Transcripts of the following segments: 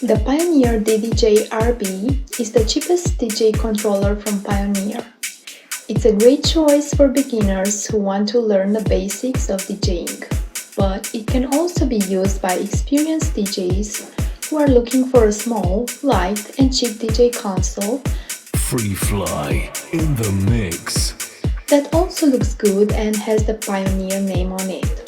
The Pioneer DDJ-RB is the cheapest DJ controller from Pioneer. It's a great choice for beginners who want to learn the basics of DJing, but it can also be used by experienced DJs who are looking for a small, light and cheap DJ console Free Fly in the mix. that also looks good and has the Pioneer name on it.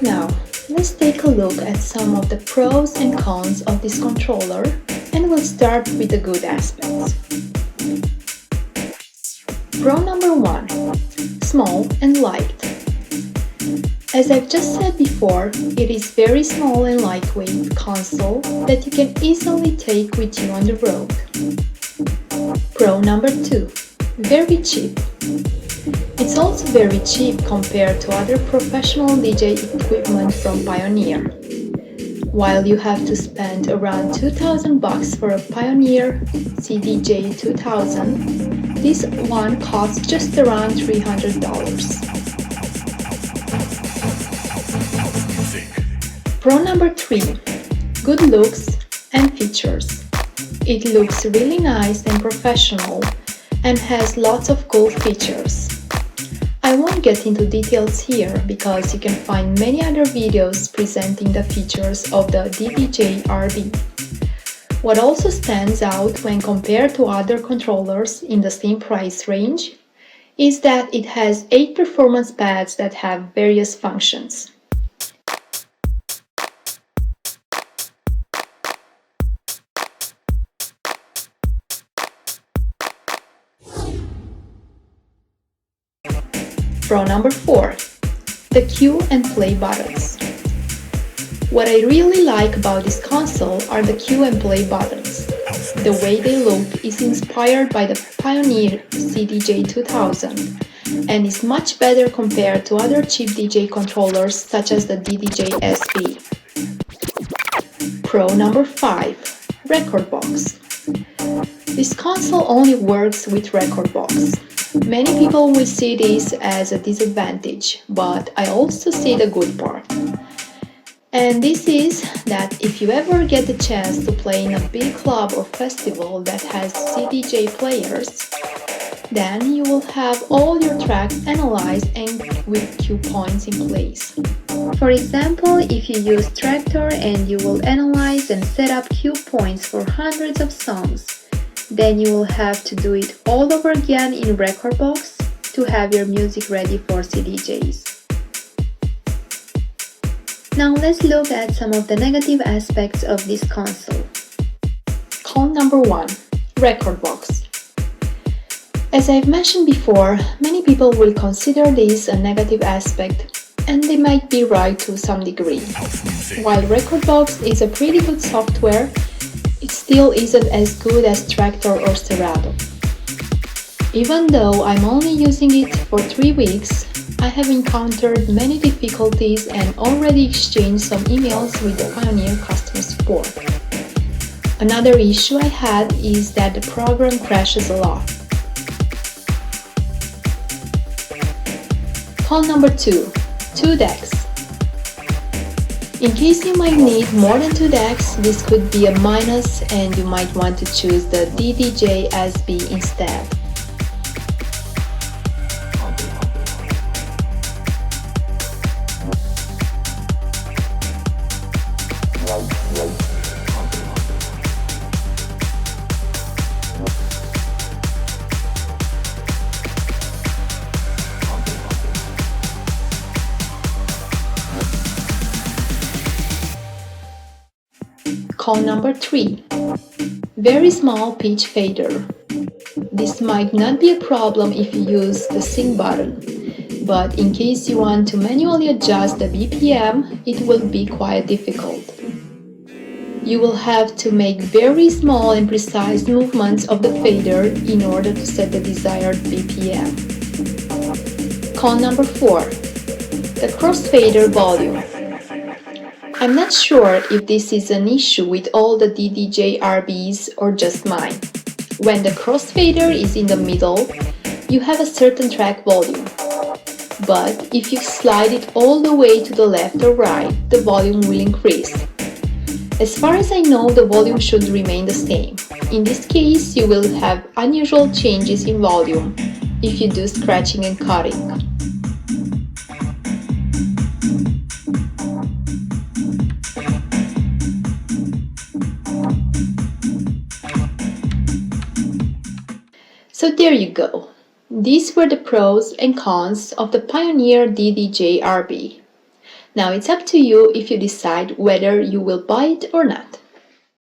Now, let's take a look at some of the pros and cons of this controller, and we'll start with the good aspects. Pro number 1. Small and light. As I've just said before, it is very small and lightweight console that you can easily take with you on the road. Pro number 2. Very cheap. It's also very cheap compared to other professional DJ equipment from Pioneer. While you have to spend around $2,000 for a Pioneer CDJ 2000, this one costs just around $300. Pro number 3. Good looks and features. It looks really nice and professional and has lots of cool features. I won't get into details here because you can find many other videos presenting the features of the DDJ-RB. What also stands out when compared to other controllers in the same price range is that it has 8 performance pads that have various functions. Pro number 4. The cue and play buttons. What I really like about this console are the cue and play buttons. The way they look is inspired by the Pioneer CDJ 2000 and is much better compared to other cheap DJ controllers such as the DDJ SB. Pro number 5. Record box. This console only works with record box. Many people will see this as a disadvantage, but I also see the good part. And this is that if you ever get the chance to play in a big club or festival that has CDJ players, then you will have all your tracks analyzed and with cue points in place. For example, if you use Tractor and you will analyze and set up cue points for hundreds of songs, then you will have to do it all over again in Rekordbox to have your music ready for CDJs. Now let's look at some of the negative aspects of this console. Con number 1. Rekordbox. As I've mentioned before, many people will consider this a negative aspect, and they might be right to some degree. While Rekordbox is a pretty good software, it still isn't as good as Tractor or Serato. Even though I'm only using it for 3 weeks, I have encountered many difficulties and already exchanged some emails with the Pioneer customer support. Another issue I had is that the program crashes a lot. Con number 2. 2 decks. In case you might need more than 2 decks, this could be a minus and you might want to choose the DDJ SB instead. Con number 3. Very small pitch fader. This might not be a problem if you use the sync button, but in case you want to manually adjust the BPM, it will be quite difficult. You will have to make very small and precise movements of the fader in order to set the desired BPM. Con number 4. The crossfader volume. I'm not sure if this is an issue with all the DDJ-RBs or just mine. When the crossfader is in the middle, you have a certain track volume. But if you slide it all the way to the left or right, the volume will increase. As far as I know, the volume should remain the same. In this case, you will have unusual changes in volume if you do scratching and cutting. So there you go. These were the pros and cons of the Pioneer DDJ-RB. Now it's up to you if you decide whether you will buy it or not.